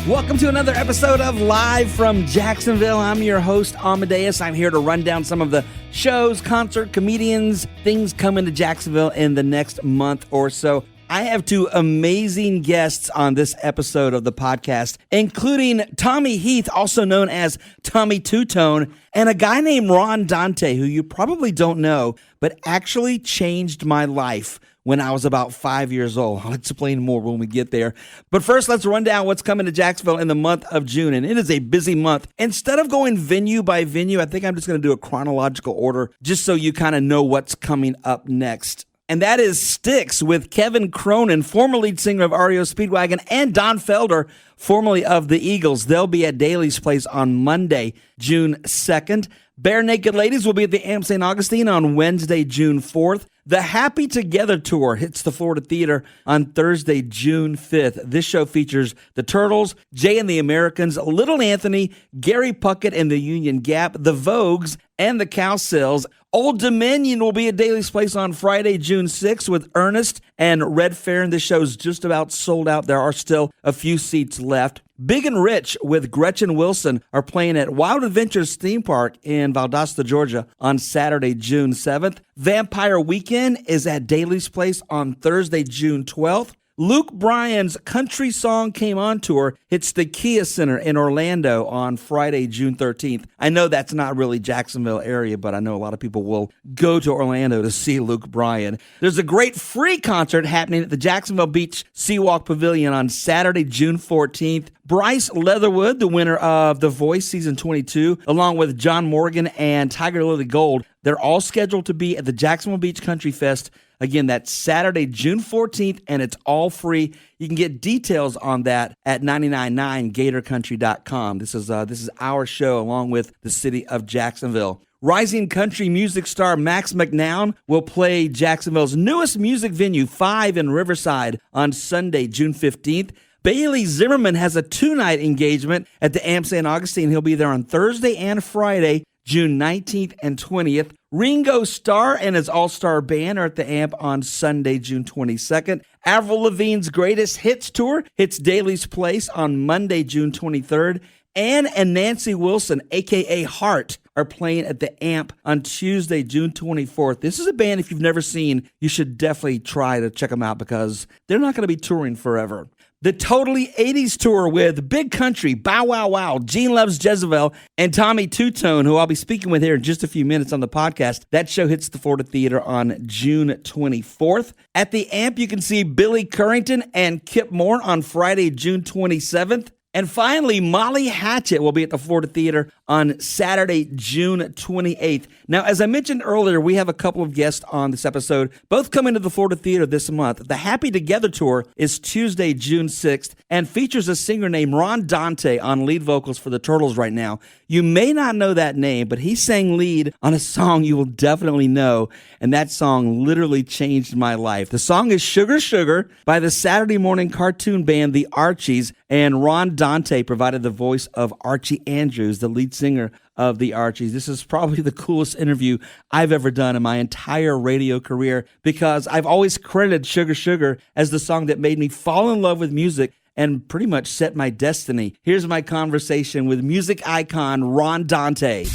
Welcome to another episode of Live from Jacksonville. I'm your host, Amadeus. I'm here to run down some of the shows, concert, comedians, things coming to Jacksonville in the next month or so. I have two amazing guests on this episode of the podcast, including Tommy Heath, also known as Tommy Two-Tone, and a guy named Ron Dante, who you probably don't know, but actually changed my life when I was about 5 years old. I'll explain more when we get there. But first, let's run down what's coming to Jacksonville in the month of June. And it is a busy month. Instead of going venue by venue, I think I'm just going to do a chronological order just so you kind of know what's coming up next. And that is Styx with Kevin Cronin, former lead singer of REO Speedwagon, and Don Felder, formerly of the Eagles. They'll be at Daly's Place on Monday, June 2nd. Bare Naked Ladies will be at the Amp St. Augustine on Wednesday, June 4th. The Happy Together Tour hits the Florida Theater on Thursday, June 5th. This show features the Turtles, Jay and the Americans, Little Anthony, Gary Puckett and the Union Gap, the Vogues, and the Cowsills. Old Dominion will be at Daly's Place on Friday, June 6th with Ernest and Red Farron. This show's just about sold out. There are still a few seats left. Big and Rich with Gretchen Wilson are playing at Wild Adventures Theme Park in Valdosta, Georgia on Saturday, June 7th. Vampire Weekend is at Daly's Place on Thursday, June 12th. Luke Bryan's Country Song Came On Tour hits the Kia Center in Orlando on Friday, June 13th. I know that's not really Jacksonville area, but I know a lot of people will go to Orlando to see Luke Bryan. There's a great free concert happening at the Jacksonville Beach Seawalk Pavilion on Saturday, June 14th. Bryce Leatherwood, the winner of The Voice Season 22, along with John Morgan and Tiger Lily Gold, they're all scheduled to be at the Jacksonville Beach Country Fest. Again, that's Saturday, June 14th, and it's all free. You can get details on that at 999gatorcountry.com. This is our show along with the city of Jacksonville. Rising country music star Max McNown will play Jacksonville's newest music venue, 5 in Riverside, on Sunday, June 15th. Bailey Zimmerman has a 2-night engagement at the Amp St. Augustine. He'll be there on Thursday and Friday, June 19th and 20th. Ringo Starr and his all-star band are at the Amp on Sunday, June 22nd. Avril Lavigne's Greatest Hits Tour hits Daly's Place on Monday, June 23rd. Ann and Nancy Wilson, a.k.a. Heart, are playing at the Amp on Tuesday, June 24th. This is a band, if you've never seen, you should definitely try to check them out because they're not going to be touring forever. The Totally 80s Tour with Big Country, Bow Wow Wow, Gene Loves Jezebel, and Tommy Two-Tone, who I'll be speaking with here in just a few minutes on the podcast. That show hits the Florida Theater on June 24th. At the Amp, you can see Billy Currington and Kip Moore on Friday, June 27th. And finally, Molly Hatchet will be at the Florida Theater on Saturday, June 28th. Now, as I mentioned earlier, we have a couple of guests on this episode, both coming to the Florida Theater this month. The Happy Together Tour is Tuesday, June 6th, and features a singer named Ron Dante on lead vocals for the Turtles right now. You may not know that name, but he sang lead on a song you will definitely know, and that song literally changed my life. The song is Sugar Sugar by the Saturday morning cartoon band The Archies, and Ron Dante provided the voice of Archie Andrews, the lead singer of the Archies. This is probably the coolest interview I've ever done in my entire radio career because I've always credited Sugar Sugar as the song that made me fall in love with music and pretty much set my destiny. Here's my conversation with music icon Ron Dante.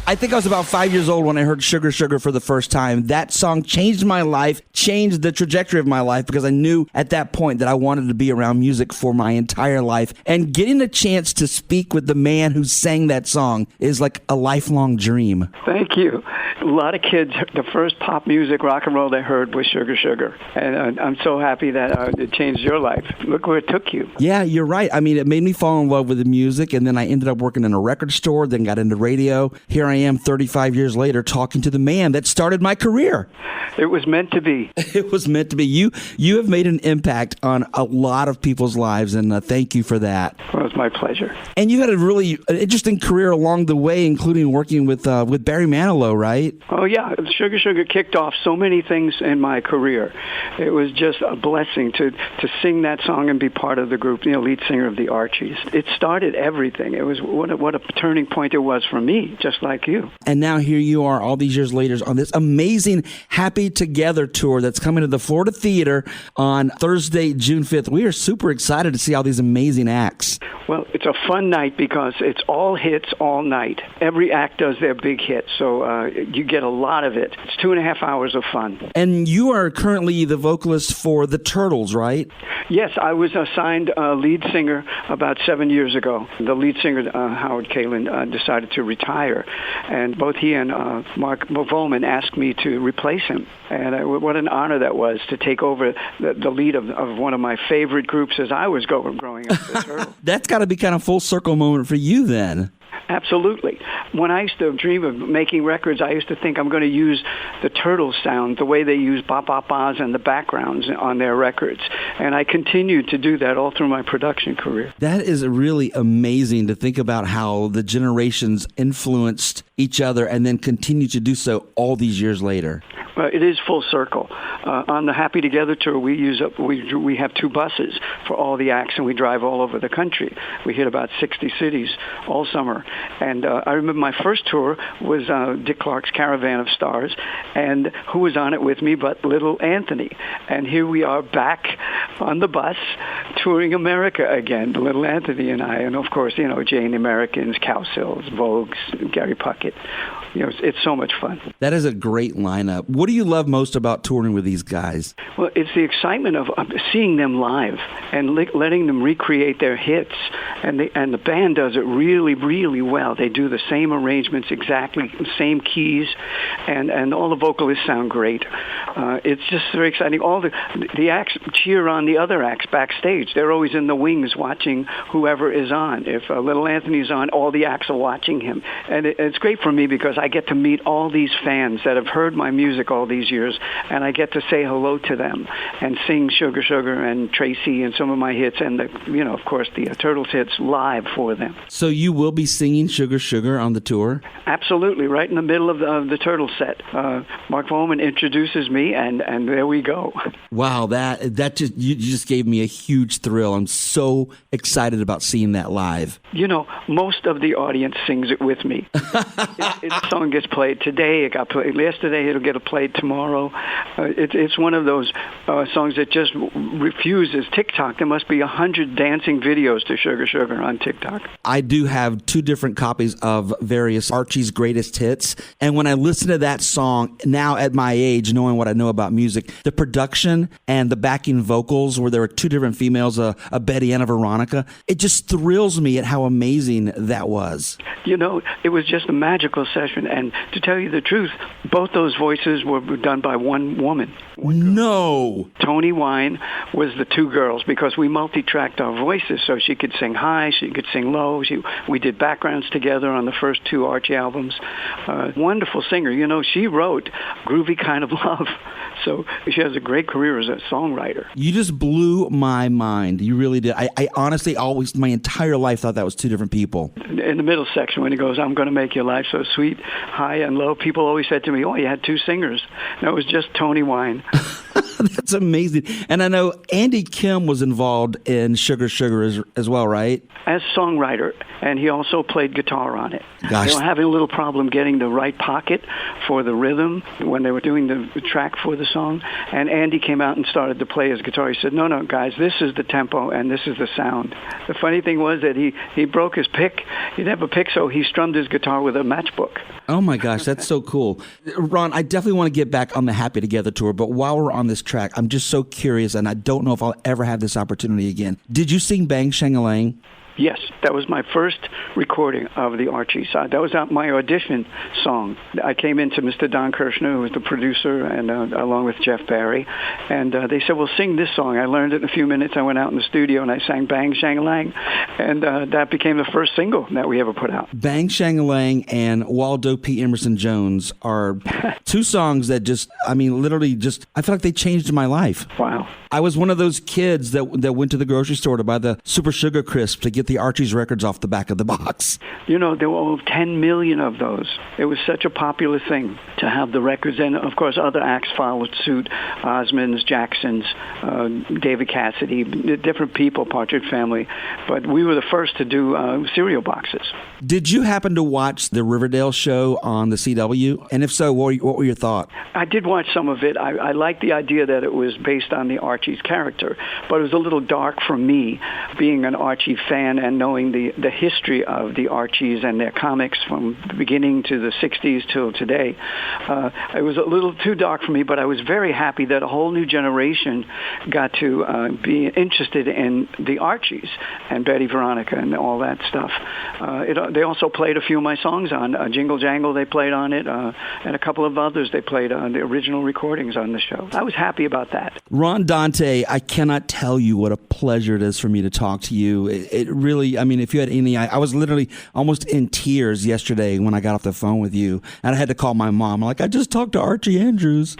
I think I was about 5 years old when I heard Sugar Sugar for the first time. That song changed my life, changed the trajectory of my life because I knew at that point that I wanted to be around music for my entire life. And getting a chance to speak with the man who sang that song is like a lifelong dream. Thank you. A lot of kids, the first pop music, rock and roll they heard was Sugar Sugar. And I'm so happy that it changed your life. Look where it took you. Yeah, you're right. I mean, it made me fall in love with the music, and then I ended up working in a record store, then got into radio. Here I am 35 years later talking to the man that started my career. It was meant to be. It was meant to be. You have made an impact on a lot of people's lives, and thank you for that. Well, it's my pleasure. And you had a really interesting career along the way, including working with Barry Manilow, right? Oh, yeah. Sugar Sugar kicked off so many things in my career. It was just a blessing to sing that song and be part of the group, lead singer of the Archies. It started everything. It was what a turning point it was for me, just like you. And now here you are all these years later on this amazing Happy Together tour that's coming to the Florida Theater on Thursday, June 5th. We are super excited to see all these amazing acts. Well, it's a fun night because it's all hits all night. Every act does their big hit, so you get a lot of it. It's 2.5 hours of fun. And you are currently the vocalist for the Turtles, right? Yes, I was assigned lead singer about 7 years ago. The lead singer, Howard Kalin, decided to retire, and both he and Mark Volman asked me to replace him. And what an honor that was to take over the lead of one of my favorite groups as I was growing up, the Turtles. That's got to be kind of full circle moment for you then. Absolutely. When I used to dream of making records, I used to think I'm going to use the Turtles sound, the way they use ba-ba-bas and the backgrounds on their records. And I continued to do that all through my production career. That is really amazing to think about how the generations influenced each other and then continue to do so all these years later. It is full circle. On the Happy Together tour, we have 2 buses for all the acts, and we drive all over the country. We hit about 60 cities all summer. And I remember my first tour was Dick Clark's Caravan of Stars, and who was on it with me but little Anthony. And here we are back on the bus touring America again, little Anthony and I. And, of course, Jane the Americans, Cowsills, Vogues, Gary Puckett. It's so much fun. That is a great lineup. What do you love most about touring with these guys? Well, it's the excitement of seeing them live and letting them recreate their hits. And the band does it really, really well. They do the same arrangements, exactly the same keys, and all the vocalists sound great. It's just very exciting. All the acts cheer on the other acts backstage. They're always in the wings watching whoever is on. If little Anthony's on, all the acts are watching him. And it's great for me because I get to meet all these fans that have heard my music all these years, and I get to say hello to them and sing Sugar Sugar and Tracy and some of my hits and, of course, the Turtles hits live for them. So you will be singing Sugar Sugar on the tour? Absolutely, right in the middle of the Turtles set. Mark Volman introduces me, and there we go. Wow, that just gave me a huge thrill. I'm so excited about seeing that live. Most of the audience sings it with me. The song gets played today. It got played yesterday. It'll get played tomorrow. It's one of those songs that just refuses TikTok. There must be 100 dancing videos to Sugar Sugar on TikTok. I do have 2 different copies of various Archie's greatest hits. And when I listen to that song, now at my age, knowing what I know about music, the production and the backing vocals where there were 2 different females, a Betty and a Veronica, it just thrills me at how amazing that was. It was just a magical session. And to tell you the truth, both those voices were done by one woman. No. Toni Wine was the 2 girls because we multi-tracked our voices so she could sing high, she could sing low. We did backgrounds together on the first 2 Archie albums. Wonderful singer. She wrote Groovy Kind of Love. So she has a great career as a songwriter. You just blew my mind. You really did. I honestly always, my entire life, thought that was 2 different people. In the middle section when he goes, I'm going to make your life so sweet, high and low, people always said to me, you had 2 singers. No, it was just Toni Wine. That's amazing. And I know Andy Kim was involved in Sugar Sugar as well, right? As songwriter, and he also played guitar on it. Gosh. They were having a little problem getting the right pocket for the rhythm when they were doing the track for the song, and Andy came out and started to play his guitar. He said, no, guys, this is the tempo and this is the sound. The funny thing was that he broke his pick. He didn't have a pick, so he strummed his guitar with a matchbook. Oh, my gosh, that's so cool. Ron, I definitely want to get back on the Happy Together tour, but while we're on this track, I'm just so curious, and I don't know if I'll ever have this opportunity again. Did you sing Bang Shang-a-Lang? Yes, that was my first recording of the Archies. That was my audition song. I came into Mr. Don Kirshner, who was the producer, and along with Jeff Barry, and they said, well, sing this song. I learned it in a few minutes. I went out in the studio, and I sang Bang Shang-a-Lang, and that became the first single that we ever put out. Bang Shang-a-Lang and Waldo P. Emerson Jones are 2 songs that literally I feel like they changed my life. Wow. I was one of those kids that went to the grocery store to buy the Super Sugar Crisp to get the Archies records off the back of the box. You know, there were over 10 million of those. It was such a popular thing to have the records. And, of course, other acts followed suit. Osmonds, Jacksons, David Cassidy, different people, Partridge Family. But we were the first to do cereal boxes. Did you happen to watch the Riverdale show on the CW? And if so, what were your thoughts? I did watch some of it. I liked the idea that it was based on the Archies character, but it was a little dark for me, being an Archie fan and knowing the history of the Archies and their comics from the beginning to the 60s till today. It was a little too dark for me, but I was very happy that a whole new generation got to be interested in the Archies and Betty, Veronica, and all that stuff. They also played a few of my songs on Jingle Jangle. They played on it, and a couple of others they played on the original recordings on the show. I was happy about that. Ron Dante, I cannot tell you what a pleasure it is for me to talk to you. It really, I mean, if you had any, I was literally almost in tears yesterday when I got off the phone with you, and I had to call my mom. I'm like, I just talked to Archie Andrews.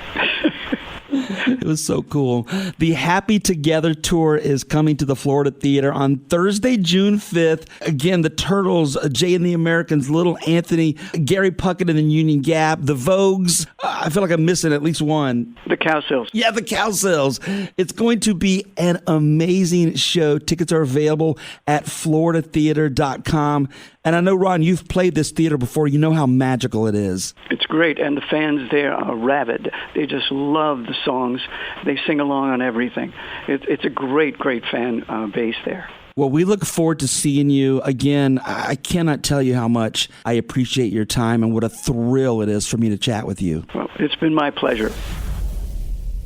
It was so cool. The Happy Together Tour is coming to the Florida Theater on Thursday, June 5th. Again, the Turtles, Jay and the Americans, Little Anthony, Gary Puckett and the Union Gap, the Vogues. I feel like I'm missing at least one. The Cowsills. Yeah, the Cowsills. It's going to be an amazing show. Tickets are available at floridatheater.com. And I know, Ron, you've played this theater before. You know how magical it is. It's great, and the fans there are rabid. They just love the songs. They sing along on everything. It's a great, great fan base there. Well, we look forward to seeing you again. I cannot tell you how much I appreciate your time and what a thrill it is for me to chat with you. Well, it's been my pleasure.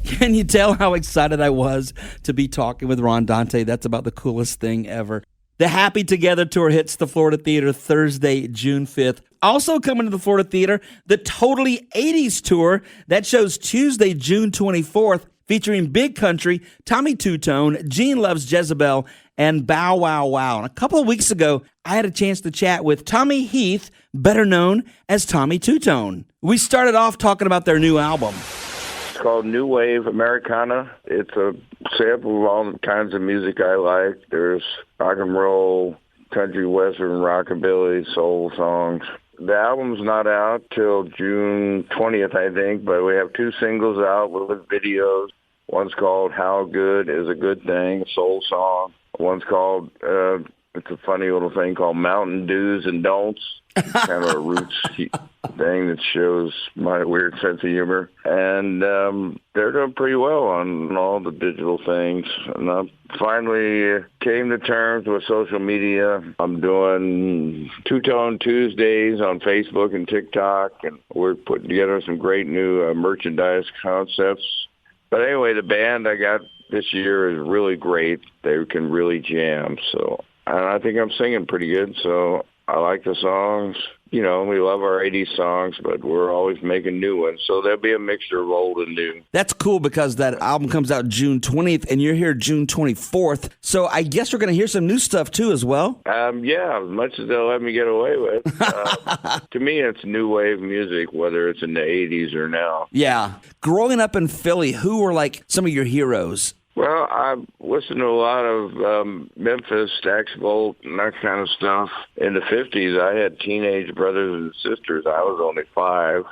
Can you tell how excited I was to be talking with Ron Dante? That's about the coolest thing ever. The Happy Together Tour hits the Florida Theater Thursday, June 5th. Also coming to the Florida Theater, the Totally 80s Tour. That show's Tuesday, June 24th, featuring Big Country, Tommy Two-Tone, Gene Loves Jezebel, and Bow Wow Wow. And a couple of weeks ago, I had a chance to chat with Tommy Heath, better known as Tommy Two-Tone. We started off talking about their new album. It's called New Wave Americana. It's a sample of all the kinds of music I like. There's rock and roll, country, western, rockabilly, soul songs. The album's not out till June 20th, I think, but we have 2 singles out with videos. One's called How Good Is a Good Thing, a soul song. One's called, it's a funny little thing called Mountain Do's and Don'ts. Kind of a roots thing that shows my weird sense of humor. And they're doing pretty well on all the digital things. And I finally came to terms with social media. I'm doing Two-Tone Tuesdays on Facebook and TikTok, and we're putting together some great new merchandise concepts. But anyway, the band I got this year is really great. They can really jam. So, and I think I'm singing pretty good, so I like the songs. You know, we love our 80s songs, but we're always making new ones. So there'll be a mixture of old and new. That's cool because that album comes out June 20th, and you're here June 24th. So I guess we're going to hear some new stuff, too, as well? Yeah, as much as they'll let me get away with. To me, it's new wave music, whether it's in the 80s or now. Yeah. Growing up in Philly, who were, like, some of your heroes? Well, I listened to a lot of Memphis, Stax Volt, and that kind of stuff. In the 50s, I had teenage brothers and sisters. I was only 5.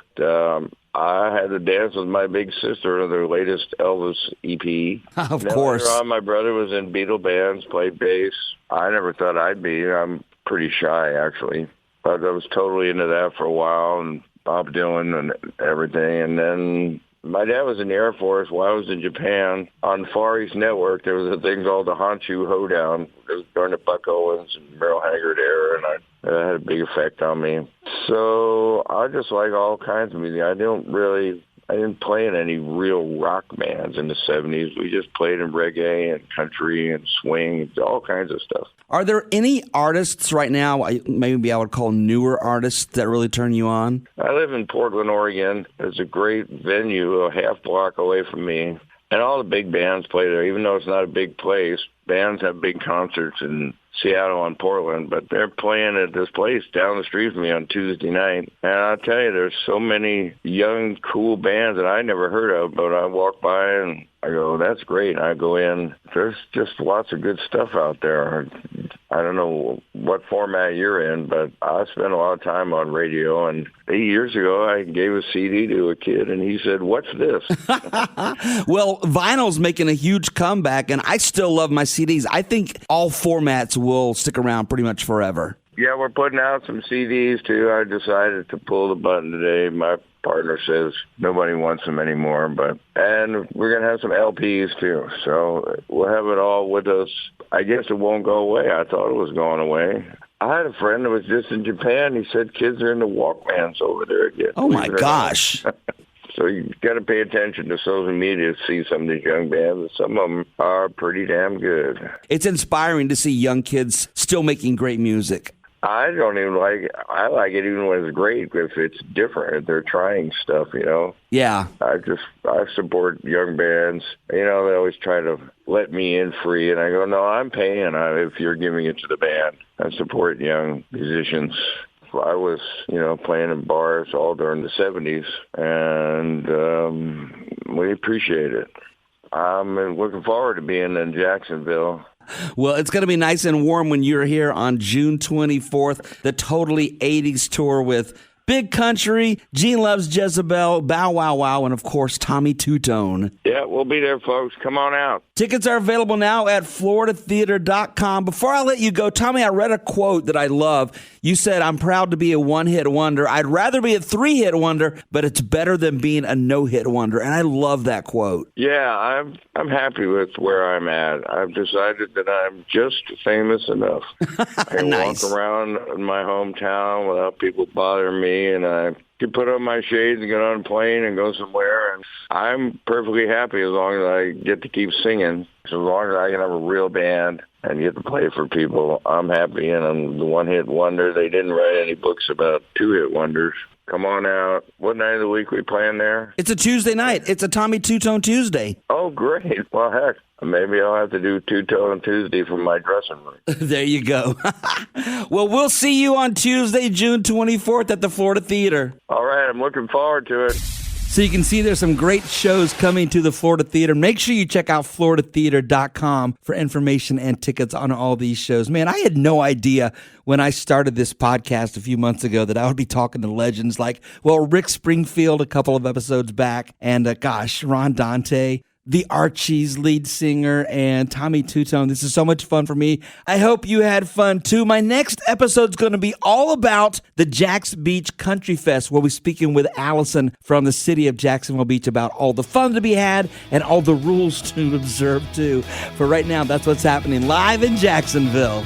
I had to dance with my big sister on their latest Elvis EP. Of course. Later on, my brother was in Beatle bands, played bass. I never thought I'd be. I'm pretty shy, actually. But I was totally into that for a while, and Bob Dylan and everything. And then my dad was in the Air Force while I was in Japan. On Far East Network, there was a thing called the Honshu Hoedown. It was during the Buck Owens and Merle Haggard era, and it had a big effect on me. So I just like all kinds of music. I didn't play in any real rock bands in the 70s. We just played in reggae and country and swing, all kinds of stuff. Are there any artists right now, maybe I would call newer artists, that really turn you on? I live in Portland, Oregon. There's a great venue a half block away from me. And all the big bands play there, even though it's not a big place. Bands have big concerts in Seattle and Portland, but they're playing at this place down the street from me on Tuesday night. And I'll tell you, there's so many young, cool bands that I never heard of, but I walk by and I go, that's great. I go in. There's just lots of good stuff out there. I don't know what format you're in, but I spent a lot of time on radio. And 8 years ago, I gave a CD to a kid, and he said, "What's this?" Well, vinyl's making a huge comeback, and I still love my CDs. I think all formats will stick around pretty much forever. Yeah, we're putting out some CDs, too. I decided to pull the button today. My partner says nobody wants them anymore, and we're going to have some LPs, too. So we'll have it all with us. I guess it won't go away. I thought it was going away. I had a friend that was just in Japan. He said kids are into Walkmans over there again. Oh, my gosh. So you got to pay attention to social media to see some of these young bands. Some of them are pretty damn good. It's inspiring to see young kids still making great music. I don't even like it. I like it even when it's great, if it's different, if they're trying stuff, Yeah. I support young bands. They always try to let me in free, and I go, no, I'm paying if you're giving it to the band. I support young musicians. I was, playing in bars all during the 70s, and we appreciate it. I'm looking forward to being in Jacksonville. Well, it's going to be nice and warm when you're here on June 24th, the Totally 80s tour with Big Country, Gene Loves Jezebel, Bow Wow Wow, and, of course, Tommy Two-Tone. Yeah, we'll be there, folks. Come on out. Tickets are available now at floridatheater.com. Before I let you go, Tommy, I read a quote that I love. You said, "I'm proud to be a one-hit wonder. I'd rather be a three-hit wonder, but it's better than being a no-hit wonder." And I love that quote. Yeah, I'm happy with where I'm at. I've decided that I'm just famous enough. I can Nice. walk around in my hometown without people bothering me, and I can put on my shades and get on a plane and go somewhere. And I'm perfectly happy as long as I get to keep singing. As long as I can have a real band and get to play for people, I'm happy. And I'm the one-hit wonder. They didn't write any books about two-hit wonders. Come on out. What night of the week we playing there? It's a Tuesday night. It's a Tommy Two-Tone Tuesday. Oh, great. Well, heck, maybe I'll have to do Two-Tone Tuesday from my dressing room. There you go. Well, we'll see you on Tuesday, June 24th at the Florida Theater. All right, I'm looking forward to it. So you can see there's some great shows coming to the Florida Theater. Make sure you check out floridatheater.com for information and tickets on all these shows. Man, I had no idea when I started this podcast a few months ago that I would be talking to legends like, Rick Springfield a couple of episodes back, and Ron Dante, the Archies lead singer, and Tommy Two-Tone. This is so much fun for me. I hope you had fun too. My next episode's going to be all about the Jax Beach Country Fest. We'll be speaking with Allison from the city of Jacksonville Beach about all the fun to be had and all the rules to observe too. For right now, that's what's happening live in Jacksonville.